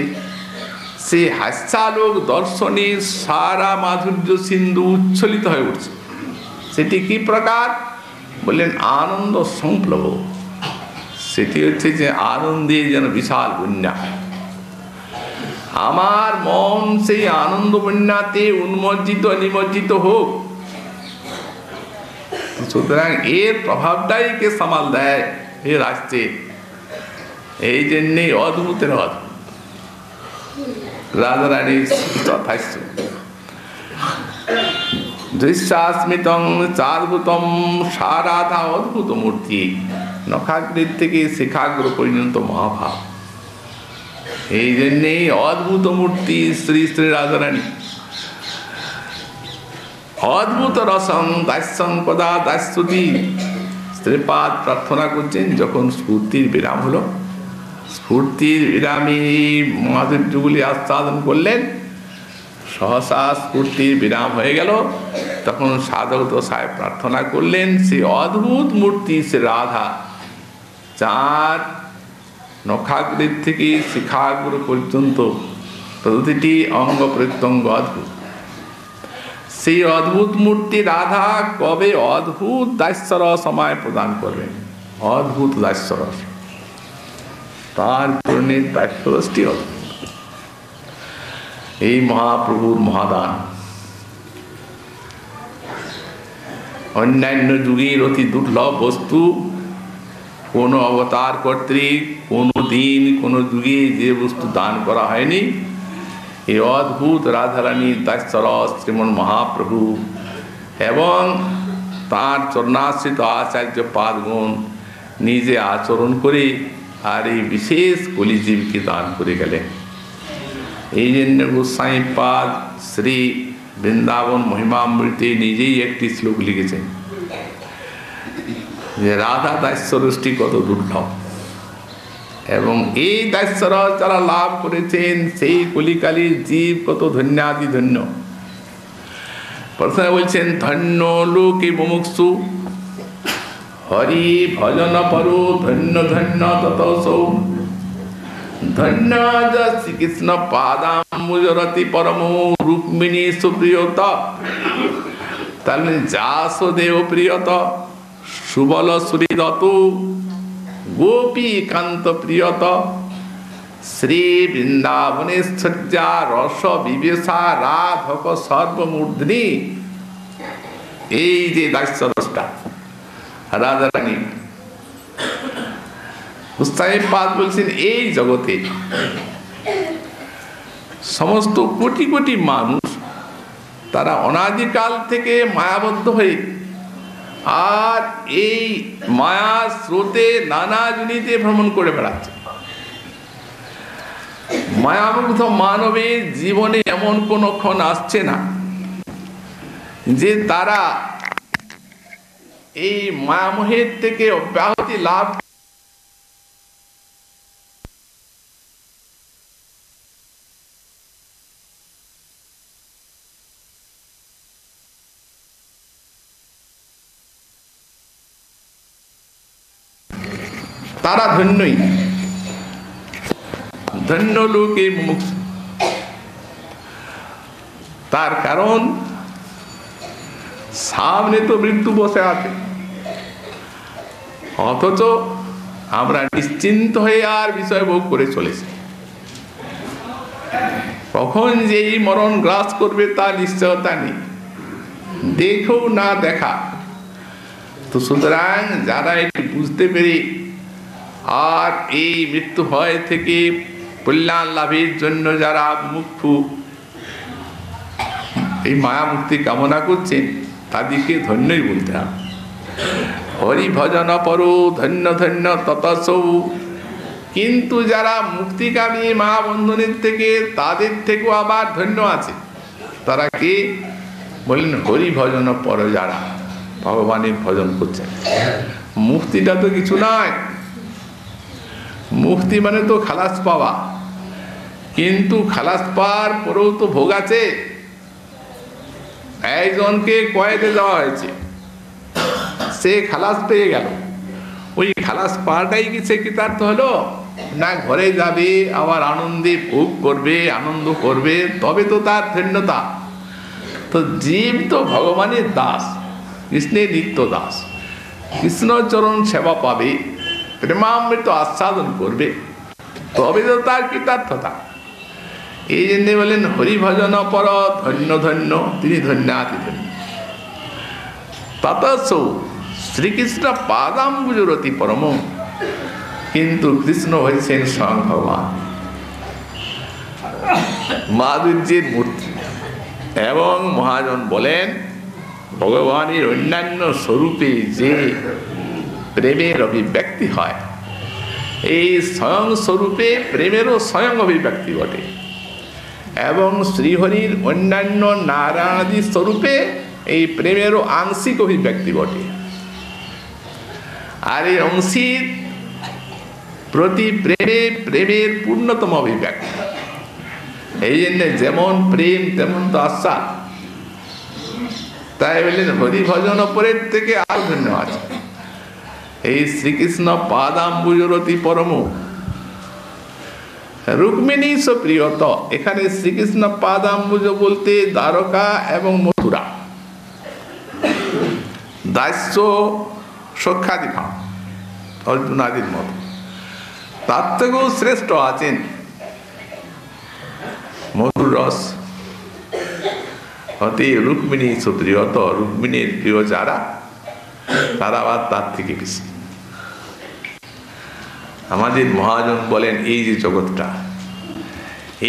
সে হাস্যালোক দর্শনে সারা মাধুর্য সিন্ধু উচ্ছ্বলিত হয়ে উঠছে। সেটি কি প্রকার বললেন, আনন্দ সংপ্লব। সেটি হচ্ছে যে আনন্দে যেন বিশাল বন্যা, আমার মন সেই আনন্দ বন্যাতে উন্মজ্জিত নিমজ্জিত হোক। সুতরাং এর প্রভাবটাই কে সামাল দেয়, এর আসছে। এই জন্যেই অদ্ভুতের অদ্ভুত রাধারানীর হাস্য। দৃশ্যাস্মিতং চারভূতম সারাধা অদ্ভুত মূর্তি, নখাগ্রের থেকে শিখাগ্র পর্যন্ত মহাভাব। এই জন্যেই অদ্ভুত মূর্তি শ্রী শ্রী রাধারানী। অদ্ভুত রসং দাস্যং পদা দাস্যতি। শ্রীপাদ প্রার্থনা করছেন যখন স্ফূর্তির বিরাম হলো, স্ফূর্তির বিরামে মাধুর্যগুলি আস্বাদন করলেন, সহসা স্ফূর্তির বিরাম হয়ে গেল, তখন সাধক দশায় প্রার্থনা করলেন সেই অদ্ভুত মূর্তি সে রাধা, যার নখাগ্রের থেকে শিখাগ্র পর্যন্ত প্রতিটি অঙ্গ প্রত্যঙ্গ অদ্ভুত। সেই অদ্ভুত মূর্তি রাধা কবে অদ্ভুত দাস্যরস সময় প্রদান করবেন, অদ্ভুত দাস্যরস, তার পূর্ণের দাস্যরসটি অদ্ভুত। এই মহাপ্রভুর মহাদান অন্যান্য যুগের অতি দুর্লভ বস্তু, কোন অবতার কর্তৃক কোনো দিন কোনো যুগে যে বস্তু দান করা হয়নি, এই অদ্ভুত রাধারানীর দাস্যরস শ্রীমন মহাপ্রভু এবং তাঁর চরণাশ্রিত আচার্য পাদগণ নিজে আচরণ করে আর এই বিশেষ কলিজীবকে দান করে গেলেন। এই জন্য গোস্বামী পাদ শ্রী বৃন্দাবন মহিমামৃতে নিজেই একটি শ্লোক লিখেছেন যে রাধা দাস্যরসটি কত দুর্লভ, এবং এই দাস্যরস যারা লাভ করেছেন সেই কলিকালীর জীব কত ধন্যাদি ধন্য। প্রথমে বলছেন ধন্য লোকে মুমুক্ষু হরি ভজন পরো ধন্য ধন্য ততসৌ ধন্য শ্রীকৃষ্ণ পাদাম্বুজরতি পরম রুক্মিণী সুপ্রিয়ত। তাহলে যাসদেব প্রিয়ত সুবল সুরিদত গোপী কান্ত প্রিয়ত শ্রী বৃন্দাবনেশ্বর্যা রস বিবেশা রাধক সর্বমূর্ধনি। এই যে দাস্যরসটা রাধারানী, গোস্বামী পাদ বলছেন এই জগতে সমস্ত কোটি কোটি মানুষ তারা অনাদিকাল থেকে মায়াবদ্ধ হয়ে আর এই মায়া স্রোতে নানা জনিতে ভ্রমণ করে বেড়াচ্ছে। মায়ামুগ্ধ মানবের জীবনে এমন কোন ক্ষণ আসছে না যে তারা এই মায়ামোহের থেকে অব্যাহতি লাভ তারা ধন্যই, ধন্য লোকে মুমুক্ষু। তার কারণ সামনে তো মৃত্যু বসে আছে, অথচ আমরা নিশ্চিন্ত হয়ে আর বিষয় ভোগ করে চলেছি। কখন যে এই মরণ গ্রাস করবে তার নিশ্চয়তা নেই, দেখো না দেখা। তো সুতরাং যারা এটি বুঝতে পেরে আর এই মৃত্যু ভয় থেকে কল্যাণ লাভের জন্য যারা মুখ্য এই মায়া মুক্তি কামনা করছেন তাদেরকে ধন্যই বলতে হবে। হরি ভজন পরো ধন্য ধন্য ততসৌ। কিন্তু যারা মুক্তিকামী মহাবন্ধনের থেকে তাদের থেকেও আবার ধন্য আছে। তারা কি বললেন? হরি ভজন পর, যারা ভগবানের ভজন করছেন। মুক্তিটা তো কিছু নয়, মুক্তি মানে তো খালাস পাওয়া, কিন্তু খালাস পাওয়ার পরেও তো ভোগ আছে। একজনকে কয়েদে দেওয়া হয়েছে, সে খালাস পেয়ে গেল, ওই খালাস পাওয়াটাই কি সে কৃতার্থ হলো? না, ঘরে যাবে আবার আনন্দে ভোগ করবে, আনন্দ করবে, তবে তো তার ধন্যতা। তো জীব তো ভগবানের দাস, কৃষ্ণের নিত্য দাস, কৃষ্ণচরণ সেবা পাবে, প্রেমামৃত আস্বাদন করবে, তবে তো তার কৃতার্থতা। এই জন্য বলেন হরি ভজন পর ধন্য ধন্য, তিনি ধন্যাতি ধন্য। ততসৌ শ্রীকৃষ্ণ পাদাম্বুজরতি পরম। কিন্তু কৃষ্ণ হয়েছেন স্বয়ং ভগবান, মাধুর্যের মূর্তি। এবং মহাজন বলেন ভগবানের অন্যান্য স্বরূপে যে প্রেমের অভিব্যক্তি হয়, এই স্বয়ং স্বরূপে প্রেমেরও স্বয়ং অভিব্যক্তি ঘটে। এবং শ্রীহরির অন্যান্য নারায়ণাদি স্বরূপে এই প্রেমেরও আংশিক অভিব্যক্তি ঘটে। আর এই অংশীর প্রতি প্রেমে প্রেমের পূর্ণতম অভিব্যক্তি। এই জন্য যেমন প্রেম তেমন তো আস্বাদ। তাই বললেন হরি ভজন অপরের থেকে আরো ধন্য আছে। এই শ্রীকৃষ্ণ পাদাম্বুজরতি পরম রুক্মিণী প্রিয়ত। এখানে শ্রীকৃষ্ণ পাদাম্বুজ বলতে দ্বারকা এবং মথুরা, দাস্য সখ্যাদি ভাব অর্জুনাদির মত। তার থেকেও শ্রেষ্ঠ আছেন মধুর রস হতে রুক্মিণী সুপ্রিয়ত। রুক্মিণীর প্রিয় যারা, তারা আবার তার থেকে বেশি। আমাদের মহাজন বলেন এই যে জগৎটা,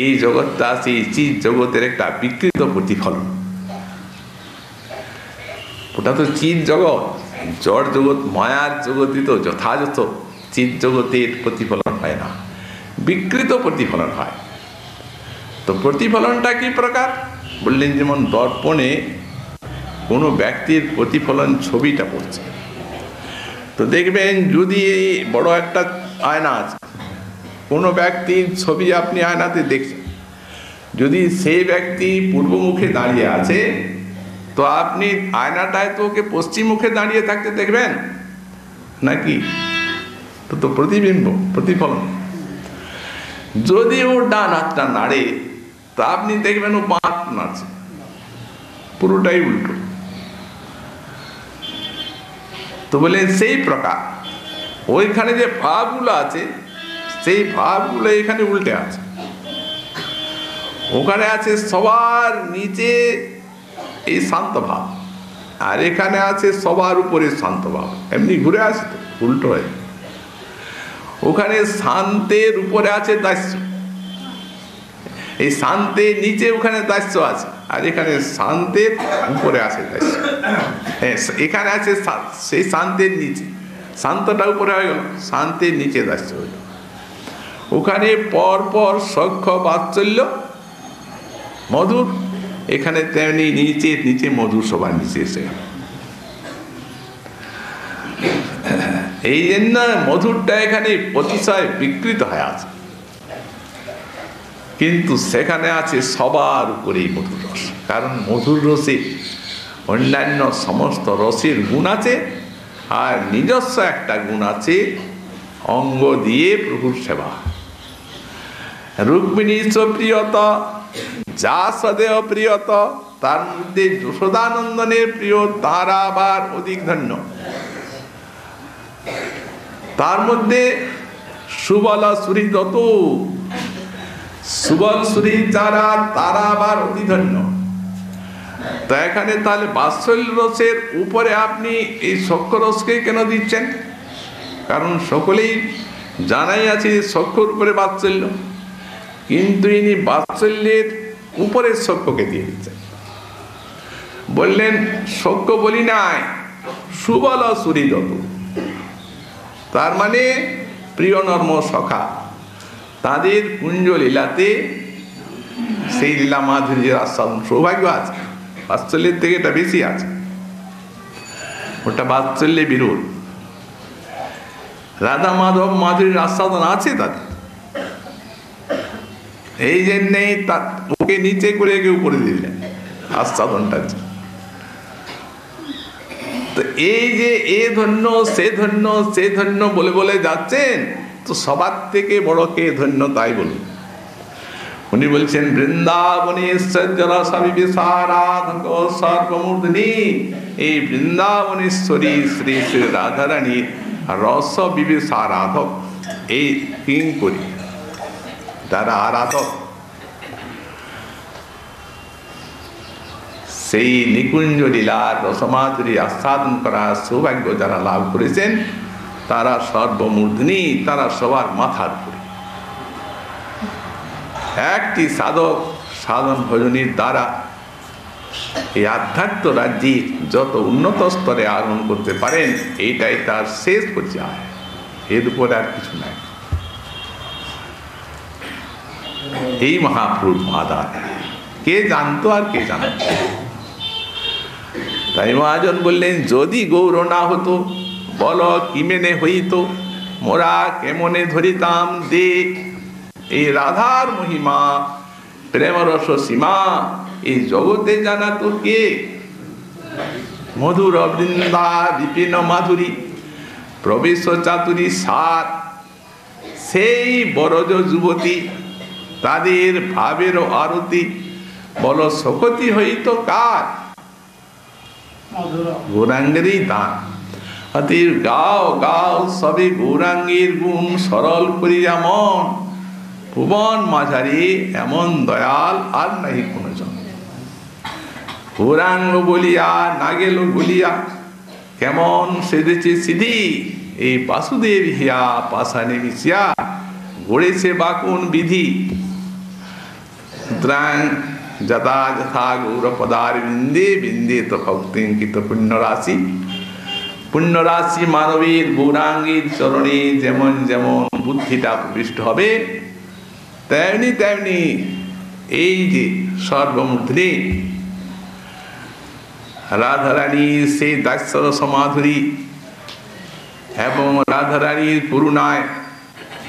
এই জগৎটা সেই চিৎ জগতের একটা বিকৃত প্রতিফলন। ওটা তো চিৎ জগৎ, জড় জগৎ, মায়ার জগৎই তো যথাযথ চিৎ জগতের প্রতিফলন হয় না, বিকৃত প্রতিফলন হয়। তো প্রতিফলনটা কি প্রকার? বললেন যেমন দর্পণে কোনো ব্যক্তির প্রতিফলন ছবিটা পড়ছে, তো দেখবেন যদি বড় একটা আয়না আছে, কোনো ব্যক্তির ছবি আপনি আয়নাতে দেখছেন, যদি সেই ব্যক্তি পূর্বমুখে দাঁড়িয়ে আছে তো আপনি আয়নাটায় তো ওকে পশ্চিম মুখে দাঁড়িয়ে থাকতে দেখবেন নাকি? তো প্রতিবিম্ব, প্রতিফলন। যদি ও ডান হাতটা নাড়ে তা আপনি দেখবেন ও বাঁ হাত নাড়ছে, পুরোটাই উল্টো। তো বলে সেই প্রকার ওইখানে যে ভাবগুলো আছে সেই ভাবগুলো এখানে উল্টে আছে। ওখানে আছে সবার নিচে এই শান্ত ভাব, আর এখানে আছে সবার উপরে শান্ত ভাব। এমনি ঘুরে আসে তো উল্টো হয়ে। ওখানে শান্তের উপরে আছে দাস্য, এই শান্তের নিচে ওখানে দাস্য আছে, আর এখানে শান্তের উপরে আছে দাস্য। এখানে আছে সেই শান্তের নিচে, শান্তটা উপরে হয়ে গেল, শান্তির নিচে দাস্য হইল। ওখানে পর পর সখ্য বাৎসল্য মধুর, এখানে তেমনি নিচে নিচে মধুর সবার নিচে এসে গেল। এই জন্য মধুরটা এখানে অতিশয় বিকৃত হয়ে আছে, কিন্তু সেখানে আছে সবার উপরেই মধুর রস। কারণ মধুর রসে অন্যান্য সমস্ত রসের গুণ আছে, আর নিজস্ব একটা গুণ আছে, অঙ্গ দিয়ে প্রভুর সেবা। রুক্মিণী প্রিয়ত, যা সদেহ প্রিয়ত, তার মধ্যে যশোদানন্দনের প্রিয় তারা আবার অধিক ধন্য। তার মধ্যে সুবল সুহৃদত, সুবল সুহৃদ যারা, তারা আবার অতি ধন্য। তা এখানে তাহলে বাৎসল্য রসের উপরে আপনি এই সখ্য রসকে কেন দিচ্ছেন? কারণ সকলেই জানাই আছে সখ্যর উপরে বাৎসল্য, কিন্তু ইনি বাৎসল্যের উপরে সখ্যকে দিয়ে দিচ্ছেন। বললেন সখ্য বলি নাই, সুবল সুহৃদত, তার মানে প্রিয় নর্ম সখা, তাদের কুঞ্জ লীলাতে সেই লীলা মাধুর্যের আস্বাদন সৌভাগ্য আছে। বাৎসল্যের থেকে এটা বেশি আছে, ওটা বাৎসল্যে বিরোধ। রাধা মাধব মাধুরীর আস্বাদন আছে তাদের, এই জন্যেই ওকে নিচে করে একে উপরে দিলেন আস্বাদনটা। তো এই যে এ ধন্য সে ধন্য সে ধন্য বলে বলে যাচ্ছেন, তো সবার থেকে বড় কে ধন্য তাই বলুন। উনি বলছেন বৃন্দাবনেশ্বর সর্বমূর্ধনি, এই বৃন্দাবনেশ্বরী শ্রী শ্রী রাধারানী রস বিবেশারাধক, এই কিং করি যারা আরাধক, সেই নিকুঞ্জ লীলার রসমাধুরী আস্বাদন করার সৌভাগ্য যারা লাভ করেছেন, তারা সর্বমূর্ধনি, তারা সবার মাথার উপরে। একটি সাধক সাধন ভজনের দ্বারা এই আধ্যাত্ম রাজ্যে যত উন্নত স্তরে আরোহণ করতে পারেন, এইটাই তার শেষ পর্যায়, এর উপরে আর কিছু নাই। এই মহাপ্রভু আদার কে জানতো আর কে জানত? তাই মহাজন বললেন, যদি গৌর না হতো বল কি মেনে হইত, মোরা কেমনে ধরিতাম দেখ এই রাধার মহিমা, প্রেম রস সীমা, এই জগতে জানা তো কে? মধুর বৃন্দা বিপিন মাধুরী, প্রবেশ চাতুরী সাত, সেই বরজ যুবতী, তাদের ভাবের আরতি, বল শকতি হইত কার? গৌরাঙ্গেরই দান। অতির গাও গাও সবে গৌরাঙ্গের গুণ, সরল করিয়া মন, ভুবন মাঝারি এমন দয়াল আর নাই কোনো জন। গৌরাঙ্গ বলিয়া না গেল বলিয়া, কেমন সেজেছে সিধি, এই বাসুদেব হিয়া পাশানে মিশিয়া, গড়েছে বাকুন বিধি। সুতরাং যথা যথা গৌর পদার বিন্দে বিন্দে তো ভক্তিঙ্কিত পুণ্য রাশি, পুণ্য রাশি মানবীর গৌরাঙ্গীর চরণে যেমন যেমন বুদ্ধিটা প্রবিষ্ট হবে, তেমনি তেমনি এই যে সর্বমূর্ধনি রাধারানী সেই দাস্যর সমাধুরী এবং রাধারানীর করুণায়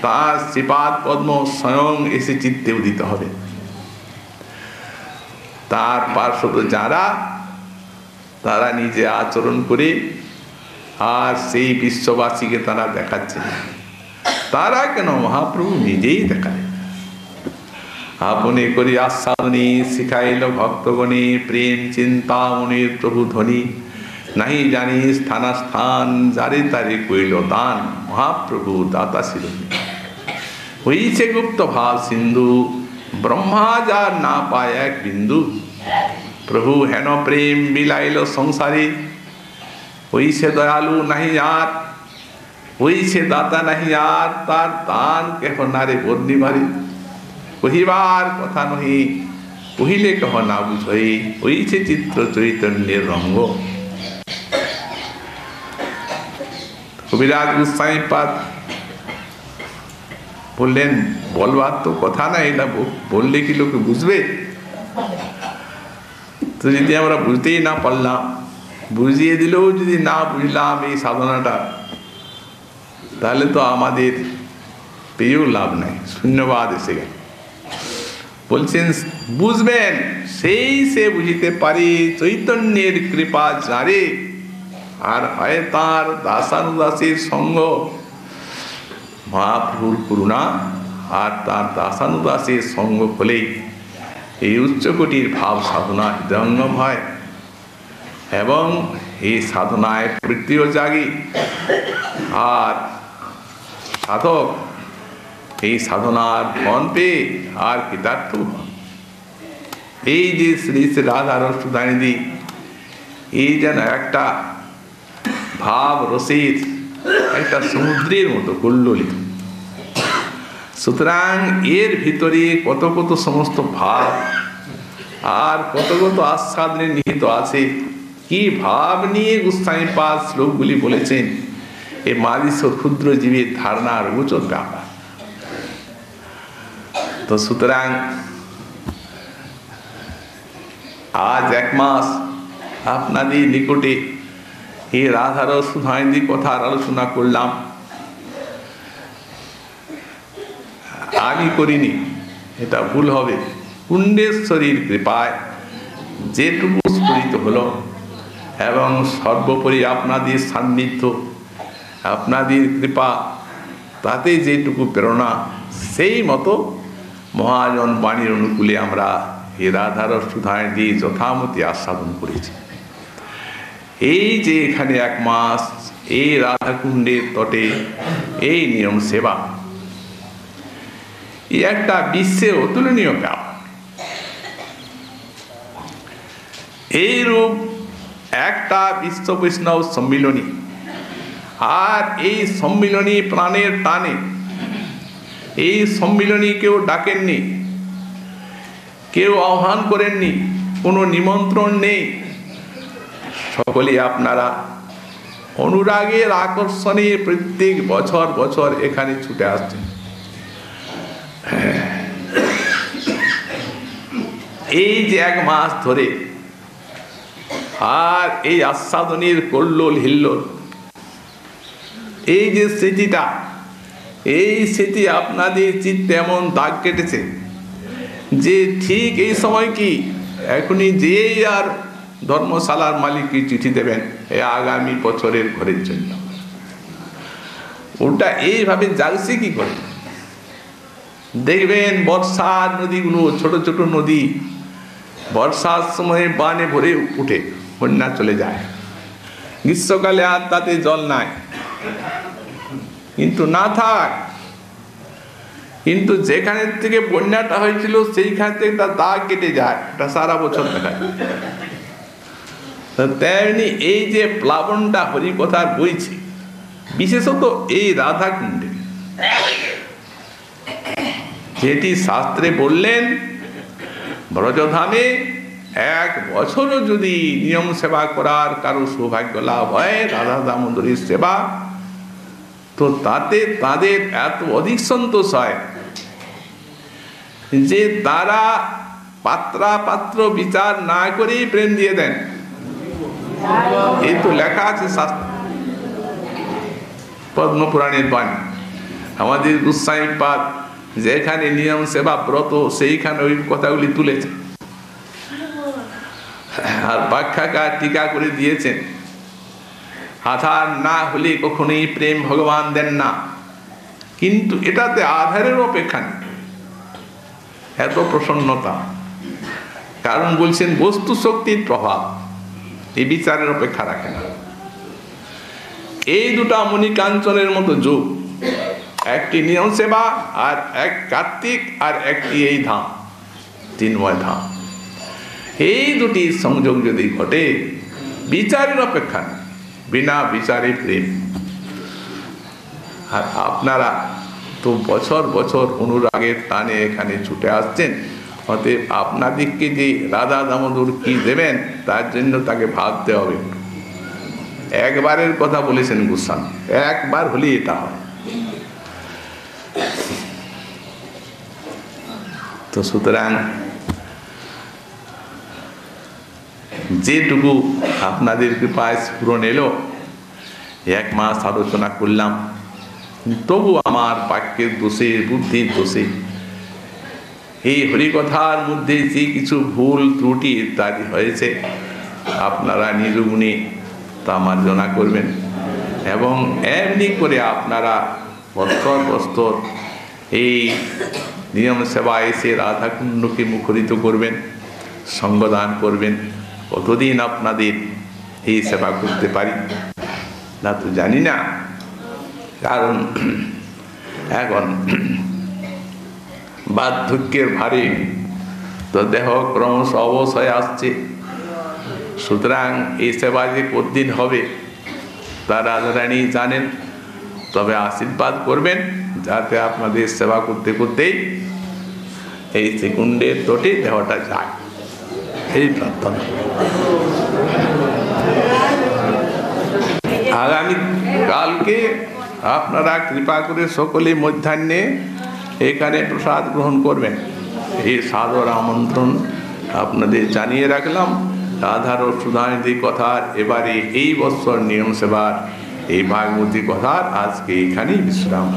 তার শ্রীপাদ পদ্ম স্বয়ং এসে চিত্তে উদিত হবে। তার পার্শ্বদ যারা, তারা নিজে আচরণ করে আর সেই বিশ্ববাসীকে তারা দেখাচ্ছে। তারা কেন, মহাপ্রভু নিজেই দেখায়। আপনি করি আস্বাদনী শিখাইল ভক্তগণে, প্রেম চিন্তা মনির প্রভু ধ্বনি, নাহি জানি স্থানাস্থান, যারে তারে কইল দান, মহাপ্রভু দাতা শিরোমণি। হইছে গুপ্ত ভাব সিন্ধু, ব্রহ্মা যার না পায় এক বিন্দু, প্রভু হেন প্রেম বিলাইল সংসারে, হইছে দয়ালু নাহি আর, হইছে দাতা নাহি আর, তার দান কেহ নারে বর্ণি ভারে। কহিবার কথা নহি, কহিলে কহ না বুঝই, হইছে চিত্র চৈতন্যের রঙ্গ। কবিরাজ গোস্বামীপাদ বললেন, বলবার তো কথা না, এটা বললে কি লোকে বুঝবে? তো যদি আমরা বুঝতেই না পারলাম, বুঝিয়ে দিলেও যদি না বুঝলাম এই সাধনাটা, তাহলে তো আমাদের পেয়েও লাভ নাই, শূন্যবাদ এসে গেল। বলছেন বুঝবেন সেই সে বুঝিতে পারি, চৈতন্যের কৃপা যারে, আর হয় তার দাসানুদাসীর সঙ্গ। মহাপ্রভুর করুণা আর তার দাসানুদাসীর সঙ্গ হলেই এই উচ্চকোটির ভাব সাধনা হৃদয়ঙ্গম হয় এবং এই সাধনায় প্রীতিও জাগে। আর সাধক এই সাধনার ফল পেয়ে আর কৃতার্থ হন। এই যে শ্রী শ্রী রাধা রসুধানিধি, এই যেন একটা ভাব রসের একটা সমুদ্রের মতো কল্লোলিত। সুতরাং এর ভিতরে কত কত সমস্ত ভাব আর কত কত আস্বাদনে নিহিত আছে। কি ভাব নিয়ে গোস্বামীপাদ শ্লোকগুলি বলেছেন, এ মালিশ ক্ষুদ্র জীবের ধারণার গোচর ব্যাপার। তো সুতরাং আজ এক মাস আপনাদের নিকটে এই রাধার সুধানিধি কথার আলোচনা করলাম। আমি করিনি, এটা ভুল হবে। কুণ্ডেশ্বরীর কৃপায় যেটুকু স্ফুরিত হলো এবং সর্বোপরি আপনাদের সান্নিধ্য, আপনাদের কৃপা, তাতে যেটুকু প্রেরণা, সেই মতো মহাজন বাণীর অনুকূলে আমরা এই রাধার সুধানিধি যথামতি আস্বাদন করেছি। এই যে এখানে এক মাস এই রাধাকুণ্ডের তটে এই নিয়ম সেবা, এই একটা বিশ্বে অতুলনীয় ব্যাপার। এইরূপ একটা বিশ্ব বৈষ্ণব সম্মিলনী, আর এই সম্মিলনী প্রাণের টানে, এই সম্মিলনী কেউ ডাকেননি, কেউ আহ্বান করেননি, কোনো নিমন্ত্রণ নেই। সকলে আপনারা অনুরাগের আকর্ষণে প্রত্যেক বছর বছর এখানে ছুটে আসছেন। এই যে এক মাস ধরে আর এই আস্বাদনের কল্লোল হিল্লোল, এই যে স্মৃতিটা, এই স্মৃতি আপনাদের চিত্তে এমন দাগ কেটেছে যে ঠিক এই সময় কি এখনই যেই আর ধর্মশালার মালিককে চিঠি দেবেন এই আগামী বছরের ঘরের জন্য, ওটা এইভাবে জাগছে কি করে? দেখবেন বর্ষার নদীগুলো, ছোট ছোট নদী, বর্ষার সময় বানে ভরে উঠে বন্যা চলে যায়। গ্রীষ্মকালে আর তাতে জল নাই, কিন্তু না থাক, কিন্তু যেখানে থেকে বন্যাটা হয়েছিল সেইখান থেকে একটা দাগ কেটে যায়, এটা সারা বছর দেখা যায়। তেমনি এই যে প্লাবনটা হরিকথার বইছে, বিশেষত এই রাধাকুণ্ডে, যেটি শাস্ত্রে বললেন ব্রজধামে এক বছরও যদি নিয়ম সেবা করার কারো সৌভাগ্য লাভ হয়, রাধা দামোদরীর সেবা, তো তাতে তাদের এত অধিক সন্তোষ হয় যে তারা পাত্র বিচার না করেই প্রেম দিয়ে দেন। এই তো লেখা আছে শাস্ত্র, পদ্মপুরাণের বাণী। আমাদের গোস্বামীপাদ যেখানে নিয়ম সেবা ব্রত, সেইখানে ওই কথাগুলি তুলেছে আর ব্যাখ্যাকার টিকা করে দিয়েছেন। আধার না হলে কখনোই প্রেম ভগবান দেন না, কিন্তু এটাতে আধারের অপেক্ষা নেই, এত প্রসন্নতা। কারণ বলছেন বস্তু শক্তির প্রভাব এই বিচারের অপেক্ষা রাখে না। এই দুটা মণিকাঞ্চনের মতো যোগ, একটি নিয়ম সেবা আর এক কার্তিক, আর একটি এই ধাম চিন্ময় ধাম, এই দুটির সংযোগ যদি ঘটে, বিচারের অপেক্ষা নেই, বিনা বিচারে প্রেম। আর আপনারা তো বছর বছর অনুরাগের টানে এখানে ছুটে আসছেন। অতএব আপনাদেরকে যে রাধা দামোদর কি দেবেন তার জন্য তাকে ভাবতে হবে। একবারের কথা বলেছেন গোস্বামী, একবার হলেই এটা হয়। তো সুতরাং যেটুকু আপনাদের কৃপায় স্ফুরণ এলো, 1 মাস আলোচনা করলাম, তবু আমার বাক্যের দোষে, বুদ্ধির দোষে, এই হরিকথার মধ্যে যে কিছু ভুল ত্রুটি ইত্যাদি হয়েছে আপনারা নিরুগুণে তা মার্জনা করবেন। এবং এমনি করে আপনারা বস্তর বস্তর এই নিয়ম সেবা এসে রাধাকুণ্ডকে মুখরিত করবেন, সঙ্গদান করবেন। কতদিন আপনাদের এই সেবা করতে পারি না তো জানি না, কারণ এখন বার্ধক্যের ভারে তো দেহ ক্রমশ অবশ্যই আসছে। সুতরাং এই সেবা যে কতদিন হবে তা রাধারানী জানেন। তবে আশীর্বাদ করবেন যাতে আপনাদের সেবা করতে করতেই এই শ্রীকুণ্ডের তটে দেহটা যায়, এই প্রার্থনা। আগামী কালকে আপনারা কৃপা করে সকলে মধ্যাহ্নে এখানে প্রসাদ গ্রহণ করবেন, এই সাদর আমন্ত্রণ আপনাদের জানিয়ে রাখলাম। রাধার ও সুধানিধি কথার এবারে এই বৎসর নিয়ম সেবার এই ভাগবতী কথার আজকে এখানেই বিশ্রাম।